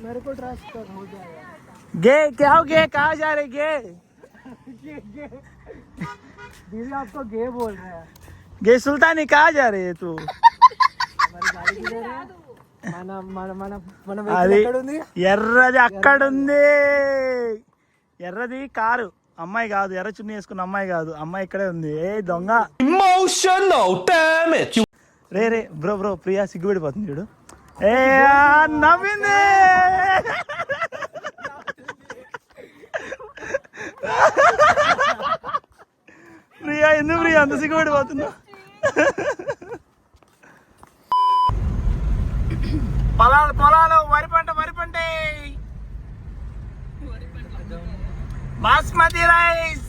मेरे को ट्रस्ट कर हो जाएगा। गे क्या हो गया, कहाँ जा रहे गे? दीदी आपको गे बोल रहा है। गे सुल्तानी कहाँ जा रहे है तू? हमारी गाड़ी किधर है? మన మన మన మన వెహికల్ ఎక్కడ ఉంది? ఎర్రది అక్కడ ఉంది. ఎర్రది కారు, అమ్మాయి కాదు. ఎర్ర చున్నీ వేసుకున్న అమ్మాయి కాదు, అమ్మాయి ఇక్కడే ఉంది. ఏ దొంగ ఎమోషనల్ డామేజ్. రే రే బ్రో బ్రో, ప్రియా సిగ్గుపడిపోతుంది చూడు. ఏ నవ్వింది. ప్రియా ఎందుకు ప్రియా అంత సిగ్గుపడిపోతున్నా? పొలాలు పొలాలు, వరి పంట వరి పంట, బాస్మతి రైస్,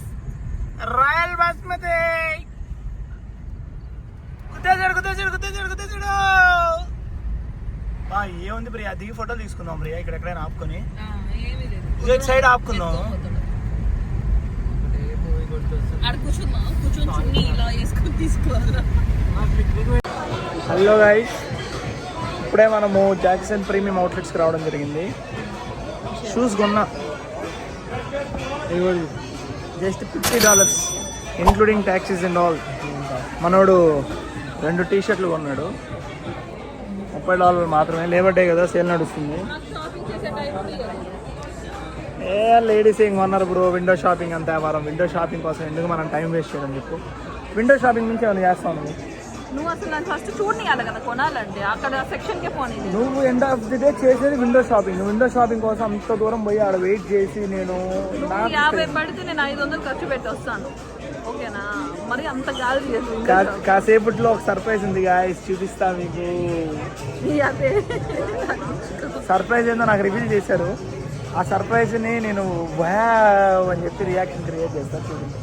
రాయల్ బాస్మతి. గుద్దేశాడు గుద్దేశాడు గుద్దేశాడు గుద్దేశాడు. ఏముంది ప్రియా, దిగి ఫోటోలు తీసుకుందాం ప్రియా, ఇక్కడ ఎక్కడైనా ఆపుకొని ఇటు సైడ్ ఆపుకుందాం. హలో గైస్, ఇప్పుడే మనము జాక్సన్ ప్రీమియం అవుట్లెట్స్కి రావడం జరిగింది. షూస్ కొన్నా, just $50 including taxis and all. మనోడు 2 టీ-షర్ట్లు కొన్నాడు, $30 మాత్రమే. లేబర్ డే కదా, సేల్ నడుస్తుంది. ఏ లేడీస్ ఏం కొన్నారు బ్రో, విండో షాపింగ్ అంత వ్యాపారం. విండో షాపింగ్ కోసం ఎందుకు మనం టైం వేస్ట్ చేయడం చెప్పు. విండో షాపింగ్ నుంచి ఏమైనా చేస్తాను నువ్వు? అసలు నన్ను ఫస్ట్ చూడనియాలి కదా కొనాలంటే, అక్కడ సెక్షన్కే పోనీ. నువ్వు ఎండ్ ఆఫ్ ది డే చేసేది విండో షాపింగ్. విండో షాపింగ్ కోసం అంత దూరం పోయి ఆడ వెయిట్ చేసి నేను 50 పడితే నేను 500 ఖర్చు పెట్టి వస్తాను, ఓకేనా? మరి అంత కాదు. కాసేపట్లో ఒక సర్ప్రైజ్ ఉంది గాయ్స్, చూపిస్తా మీకు. సర్ప్రైజ్ ఏందో నాకు రివీల్ చేశారు. ఆ సర్ప్రైజ్ని నేను వావ్ అని చెప్పి రియాక్షన్ క్రియేట్ చేస్తాను. చూడండి,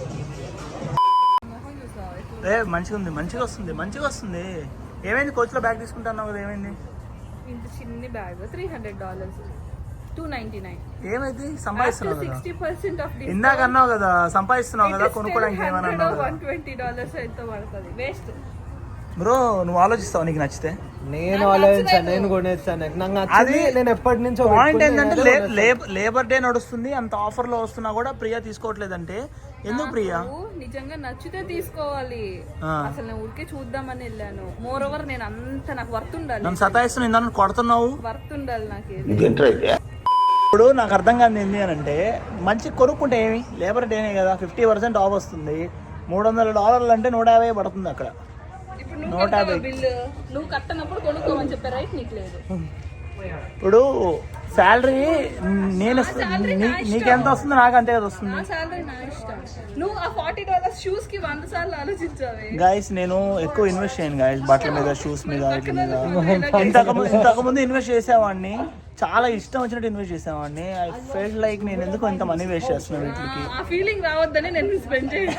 మంచిగా ఉంది, మంచిగా వస్తుంది, మంచిగా వస్తుంది. ఏమైంది, కోచ్లో బ్యాగ్ తీసుకుంటున్నావు కదా, ఏమైంది? ఇంత చిన్న బ్యాగ్ $300, $299. ఏమైంది, సంపాదిస్తున్నావు కదా? 60% ఆఫ్ డిస్కౌంట్. ఇందాక అన్నావు కదా సంపాదిస్తున్నావు కదా, కొనుక్కోవడానికి ఏమన్నా అన్నావు? $120 అయితే పడుతుంది, వేస్ట్. బ్రో నువ్వు ఆలోచిస్తావు, నీకు నచ్చితే. నేను ఆలోచించాను, నేను కొనేస్తాను. అది నేను ఎప్పటి నుంచో. పాయింట్ ఏంటంటే లేబర్ డే నడుస్తుంది, అంత ఆఫర్ లో వస్తున్నా కూడా ప్రియా తీసుకోవట్లేదంటే ఎందుకు ప్రియా? నిజంగా నచ్చితే తీసుకోవాలి. అసలు నేను ఊరికే చూద్దామని వెళ్ళాను. మోర్ ఓవర్ నేను అంత నాకు వర్త్ ఉండాలి. నన్ను సతాయిస్తున్నావు, ఇందాక కొడుతున్నావు. వర్త్ ఉండాలి నాకు. ఇప్పుడు నాకు అర్థం కాదు ఏంటి అని అంటే, మంచి కొనుక్కుంటే ఏమి, లేబర్ డేనే కదా, 50% ఆఫ్ వస్తుంది. $300 అంటే 150 పడుతుంది అక్కడ. 150 బిల్లు నువ్వు కట్టనప్పుడు కొనుక్కోమని చెప్పే రైట్ నీకు లేదు. ఇప్పుడు శాలరీ నేను నీకెంత వస్తుందో నాకు అంతే కదా వస్తుంది. నువ్వు ఆ $40 షూస్ కి 100 సార్లు ఆలోచించావే. గైస్ నేను ఎక్కువ ఇన్వెస్ట్ చేయను గైస్, బట్టల మీద, షూస్ మీద, వీటి మీద. ఇంతకుముందు ఇన్వెస్ట్ చేసేవాడిని, చాలా ఇష్టం వచ్చినట్టు ఇన్వెస్ట్ చేసేవాడిని. ఐ ఫెల్ట్ లైక్ నేను ఎందుకు ఇంత మనీ వేస్ట్ చేస్తున్నాను వీటికి. ఆ ఫీలింగ్ రావద్దని నేను స్పెండ్ చేయను.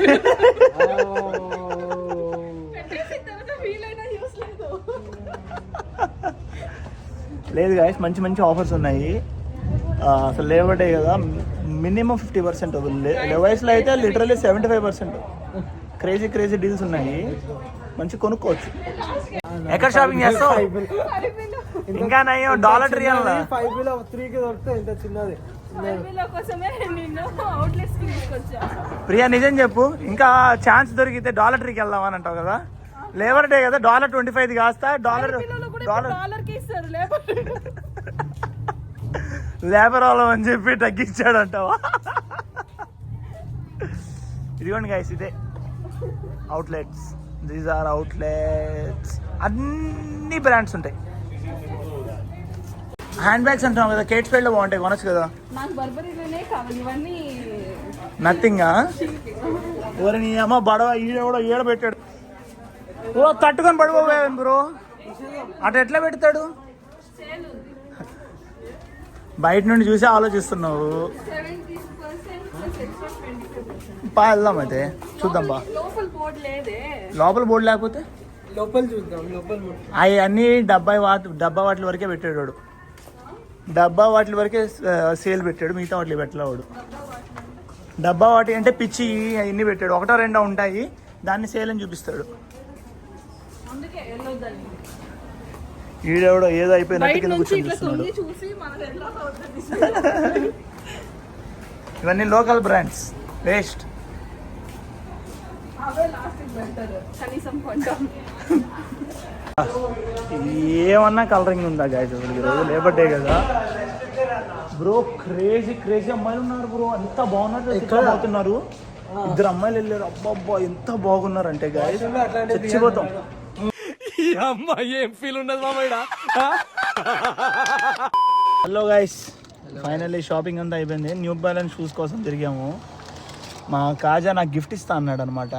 లేదు గాయస్, మంచి మంచి ఆఫర్స్ ఉన్నాయి. అసలు లేబర్ డే కదా, మినిమం 50%. లెవైస్లో అయితే లిటరల్లీ 75%. క్రేజీ క్రేజీ డీల్స్ ఉన్నాయి, మంచి కొనుక్కోవచ్చు. ఎక్కడ షాపింగ్ చేస్తావు? ఇంకా నయ్యో $1 3కి దొరుకుతాయి, ఇంత చిన్నది. ప్రియా నిజం చెప్పు, ఇంకా ఛాన్స్ దొరికితే $1 ట్రీకి వెళ్దామని అంటావు కదా. లేబర్ డే కదా, $25 కాస్తా లేబర్ వాళ్ళం అని చెప్పి తగ్గించాడు అంటావా? ఇదిగోండి గైస్, ఇదే అవుట్లెట్స్. These are outlets. అన్ని బ్రాండ్స్ ఉంటాయి. హ్యాండ్ బ్యాగ్స్ అంటున్నావు కదా, కేట్ స్పైడ్ లో బాగుంటాయి, కొనొచ్చు కదా. నథింగ్. ఎవరు నీ అమ్మ బడవ ఈడ కూడా ఈడ పెట్టాడు. ఓ తట్టుకొని పడిపోయాం బ్రో, అటు ఎట్లా పెడతాడు? బయట నుండి చూసి ఆలోచిస్తున్నావు. వెళ్దాం అయితే, చూద్దాం బా. లోపల బోర్డు లేకపోతే లోపల చూద్దాం. అవి అన్ని డబ్బా వాటి వరకే పెట్టాడు. డబ్బా వాటి వరకే సేల్ పెట్టాడు, మిగతా వాటి పెట్టలేవాడు. డబ్బా వాటి అంటే పిచ్చి అవన్నీ పెట్టాడు, 1-2 ఉంటాయి, దాన్ని సేల్ అని చూపిస్తాడు. ఈడెవడో ఏదో అయిపోయినట్టు బయట కింద నుంచి కూర్చొని ఇట్లా చూస్తున్నాడు. తొంగి చూసి మనకు ఎట్లా అవుతుంది. ఇవన్నీ local brands waste. Away last better, కనీసం కొంటాం. ఏమన్నా కలరింగ్ ఉందా గాయస్ అసలు ఈరోజు లేబర్ డే కదా బ్రో. క్రేజీ క్రేజీ అమ్మాయిలు ఉన్నారు బ్రో, అంత బాగున్నారు. అవుతున్నారు ఇద్దరు అమ్మాయిలు వెళ్ళారు, అబ్బా ఎంత బాగున్నారు అంటే గాయస్ చచ్చిపోతాం. ఈ అమ్మాయి ఏం ఫీల్ ఉండదు మామయ్య. హలో గైస్, ఫైనల్లీ షాపింగ్ అంతా అయిపోయింది. న్యూ బ్యాలెన్స్ షూస్ కోసం తిరిగాము. మా కాజా నాకు గిఫ్ట్ ఇస్తా అన్నాడు అనమాట.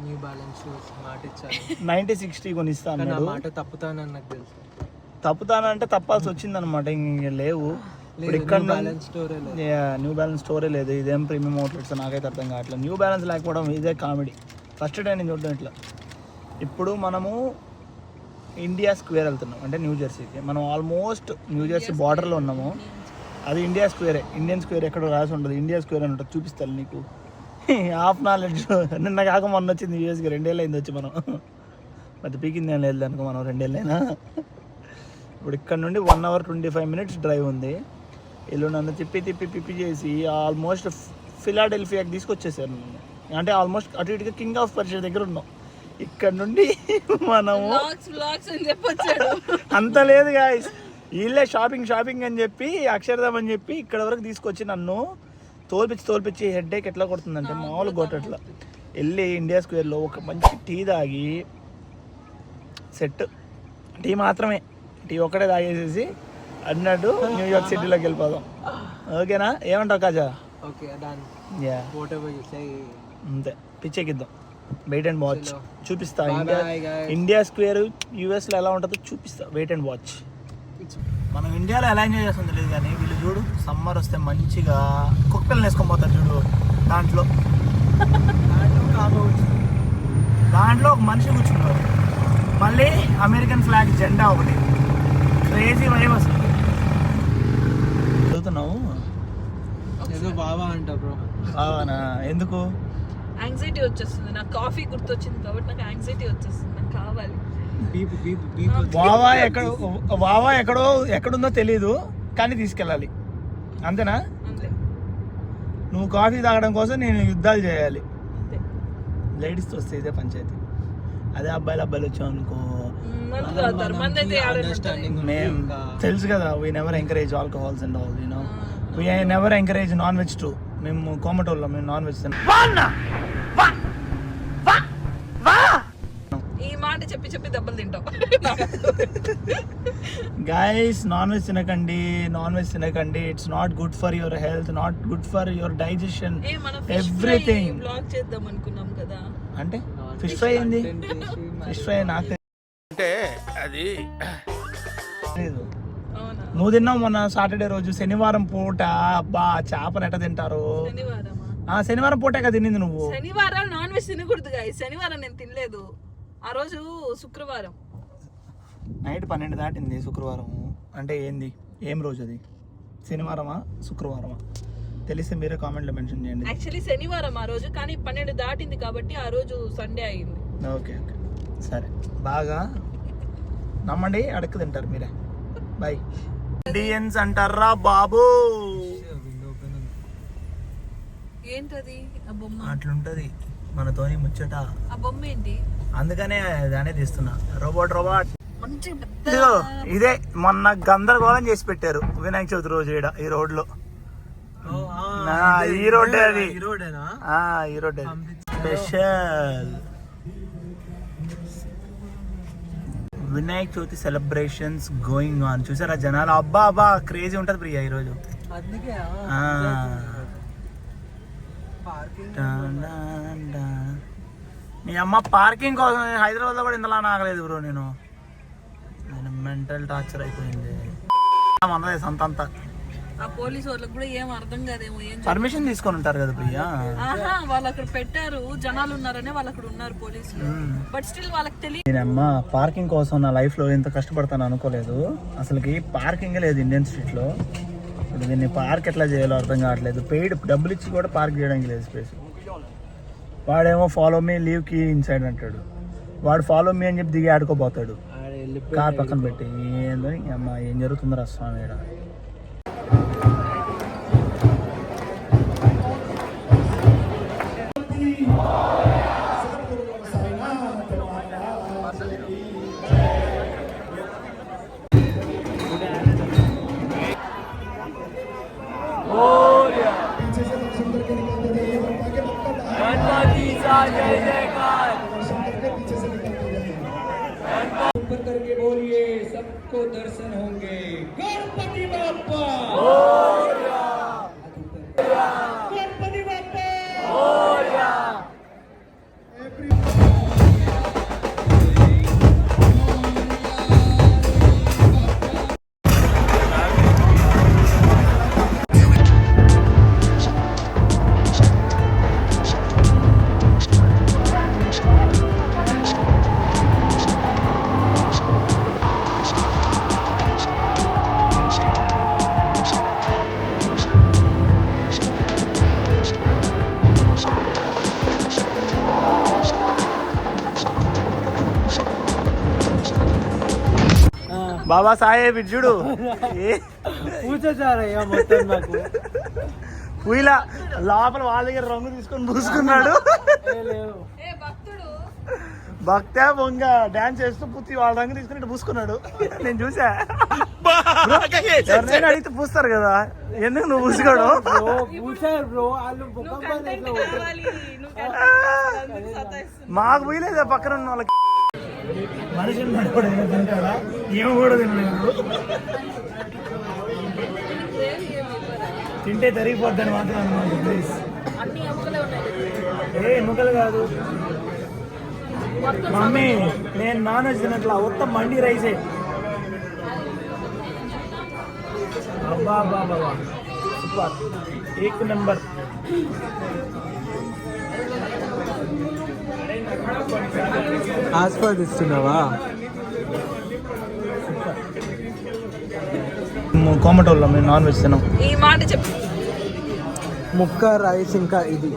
న్యూ బ్యాలెన్స్ షూస్ మాట ఇచ్చాను. 90-60 కొనిస్తా అన్నాడు. మాట తప్పుతానని నాకు తెలుసు. తప్పుతానంటే తప్పాల్సి వచ్చింది అనమాట. ఇంక లేవు ఇప్పుడు ఇక్కడ. న్యూ బ్యాలెన్స్ స్టోరే లేదు. ఇదేం ప్రీమియం అవుట్లెట్స్ నాకైతే అర్థం కావట్లేదు. న్యూ బ్యాలెన్స్ లేకపోవడం ఇదే కామెడీ. ఫస్ట్ టైం నేను చూడడం ఇట్లా. ఇప్పుడు మనము ఇండియా స్క్వేర్ వెళ్తున్నాం, అంటే న్యూ జెర్సీకి. మనం ఆల్మోస్ట్ న్యూ జెర్సీ బార్డర్లో ఉన్నాము. అది ఇండియా స్క్వేరే. ఇండియన్ స్క్వేర్ ఎక్కడో రాసి ఉంటుంది, ఇండియా స్క్వేర్ అని ఉంటుంది. చూపిస్తాను నీకు. Half knowledge. నిన్న కాక మొన్న వచ్చింది యూఎస్కి. 2 ఏళ్ళు అయింది వచ్చి. మనం మరి పీకింది ఏం లేదు అనుకో. మనం 2 ఏళ్ళైనా. ఇప్పుడు ఇక్కడ నుండి 1 hour 25 minutes డ్రైవ్ ఉంది. వీళ్ళు నన్ను తిప్పి చేసి ఆల్మోస్ట్ ఫిలాడెల్ఫియాకి తీసుకొచ్చేసారు నన్ను. అంటే ఆల్మోస్ట్ అటు ఇటుగా కింగ్ ఆఫ్ పర్షియా దగ్గర ఉన్నాం. ఇక్కడ నుండి మనము అంత లేదు గాయస్. వీళ్ళే షాపింగ్ అని చెప్పి అక్షరధామ్ అని చెప్పి ఇక్కడ వరకు తీసుకొచ్చి నన్ను తోల్పించి హెడ్ ఏక్ ఎట్లా కొడుతుందంటే మామూలు కొట్టట్లా. వెళ్ళి ఇండియా స్క్వేర్లో ఒక మంచి టీ తాగి, సెట్ టీ మాత్రమే, టీ ఒక్కటే తాగేసేసి అన్నట్టు న్యూయార్క్ సిటీలోకి వెళ్ళిపోదాం. ఓకేనా? ఏమంటావు కాజా? యా, అంతే. పిచ్చెక్కిద్దాం. వెయిట్ అండ్ వాచ్ చూపిస్తా. ఇండియా స్క్వేర్ యూఎస్లో ఎలా ఉంటుందో చూపిస్తా. Wait and watch. మనం ఇండియాలో ఎలా ఎంజాయ్ చేస్తుంది లేదు కానీ వీళ్ళు చూడు, సమ్మర్ వస్తే మంచిగా కుక్కలు వేసుకొని పోతారు చూడు. దాంట్లో ఒక మనిషి కూర్చున్నారు. మళ్ళీ అమెరికన్ ఫ్లాగ్ జెండా ఒకటి. క్రేజీ వైబ్ అసలు. చదువుతున్నావు ఏదో బావా అంట బ్రో. బావానా? ఎందుకు? యాంగ్జైటీ వచ్చేస్తుంది నాకు. కాఫీ గుర్తొచ్చింది కాబట్టి నాకు యాంగ్జైటీ వచ్చేస్తుంది. నాకు కావాలి. వావా ఎక్కడుందో తెలీదు కానీ తీసుకెళ్ళాలి. అంతేనా? నువ్వు కాఫీ తాగడం కోసం నేను యుద్ధాలు చేయాలి. లేడీస్తో వస్తే ఇదే పంచాయతీ. అదే అబ్బాయిలు వచ్చాం అనుకో, మేము తెలుసు కదా. We never encourage alcohols and all, you know. We never encourage non veg to. మేము కోమటోళ్ళం, మేము నాన్ వెజ్ ఈ మాట చెప్పి దెబ్బలు తింటాం. గైస్, నాన్ వెజ్ తినకండి. It's not good for your health, not good for your digestion, everything. Blog చేద్దాం అనుకున్నాం కదా. అంటే ఫిష్ ఫ్రై ఏంది? ఫిష్ ఫ్రై నాకు అంటే అది లేదు. నువ్వు తిన్నావు మొన్న సాటర్డే రోజు. శనివారం పూట అబ్బా చేపలు ఎట్ట తింటారు? శనివారం పూటే కదా తినింది నువ్వు. శనివారం నాన్ వెజ్ తినకూడదు గాయ్స్. శనివారం నేను తినలేదు. ఆ రోజు శుక్రవారం నైట్ 12 దాటింది. శుక్రవారం అంటే ఏంది? ఏం రోజు అది? శనివారమా శుక్రవారమా? తెలిస్తే మీరే కామెంట్లో మెన్షన్ చేయండి. యాక్చువల్లీ శనివారం ఆ రోజు, కానీ 12 దాటింది కాబట్టి ఆ రోజు సండే అయింది. ఓకే సరే. బాగా నమ్మండి, అడక్క తింటారు మీరే. బాయ్. ఇండియన్స్ అంటారా బాబు? ఏంటది ఆ బొమ్మ? అట్లుంటది మనతోని ముచ్చట. ఆ బొమ్మ ఏంటి? అందుకనే దానే తీస్తున్నా. రోబోట్ ఇదే మొన్న గందరగోళం చేసి పెట్టారు వినాయక చవితి రోజు ఈ రోడ్ లో. ఈ రోడ్డే అది. ఈ రోడ్డే special Vinayaka Chavithi celebrations going on. చూసారా జనాలు? అబ్బా క్రేజీ ఉంటది ప్రియా ఈరోజు. నీ అమ్మ పార్కింగ్ కోసం హైదరాబాద్ లో కూడా ఇంతలా నాగలేదు బ్రో. నేను మెంటల్ టార్చర్ అయిపోయింది. మనదే సంతంతా. ఆ పోలీసు వాళ్ళకి కూడా ఏం అర్థం కాదేమో. పర్మిషన్ తీసుకొని ఉంటారు కదా ప్రియా. వాళ్ళు అక్కడ పెట్టారు, జనాలు ఉన్నారనే వాళ్ళు అక్కడ ఉన్నారు పోలీసులు. బట్ స్టిల్ వాళ్ళకి తెలియదు. నేనమ్మ పార్కింగ్ కోసం నా లైఫ్ లో ఎంత కష్టపడతాను అనుకోలేదు. అసలుకి పార్కింగ్ లేదు ఇండియన్ స్ట్రీట్ లో. ఇప్పుడు దీన్ని పార్క్ ఎట్లా చేయాలో అర్థం కావట్లేదు. పెయిడ్ డబ్బులు ఇచ్చి కూడా పార్క్ చేయడానికి లేదు స్పేస్. వాడేమో ఫాలో మీ లీవ్ కి ఇన్సైడ్ అంటాడు. వాడు ఫాలో మీ అని చెప్పి దిగి ఆడుకోబోతాడు. కార్ పక్కన పెట్టి ఏందో అమ్మా ఏం జరుగుతుందో స్వామి ఇక్కడ. ऊपर करके बोलिए सबको दर्शन होंगे गणपति बाप्पा गणपति बाप्पा బాబా సాహెబ్ ఇటు చూడు పూసేసారయ్యా మొత్తం నాకు. పూయిలా లోపల వాళ్ళ దగ్గర రంగు తీసుకొని పూసుకున్నాడు. ఏ భక్తుడు భక్త బొంగ డాన్స్ చేస్తూ పుత్తి వాళ్ళ రంగు తీసుకుని ఇటు పూసుకున్నాడు. నేను చూసా. ఎవరినైనా అడిగితే పూస్తారు కదా, ఎందుకు నువ్వు పూసుకోవడం? పూసారు బ్రో వాళ్ళు నువ్వు ముఖం కంటెంట్ పైన కావాలి, నువ్వు కంటెంట్ సతాయిస్తున్నావు. మాకు పోయలేదు పక్కన ఉన్న వాళ్ళకి. మనిషిని నడపడం తింటాడా ఏమో కూడా తినలేదు. తింటే తరిగిపోద్దని మాత్రం అనమాట. ప్లీజ్ అన్ని ఎముకలే ఉన్నాయి. ఏ ఎన్నికలు కాదు మమ్మీ, నేను నాన్ వెజ్ తినట్లా, మొత్తం మండి రైసే. అబ్బా అబ్బా బాబా సూపర్, ఏక్ నెంబర్. ఆస్వాదిస్తున్నావా? కోమటోళ్ళం మేము నాన్ వెజ్ తిన్నాం. ఈ మాట చెప్పు. ముక్క రైస్ ఇంకా ఇది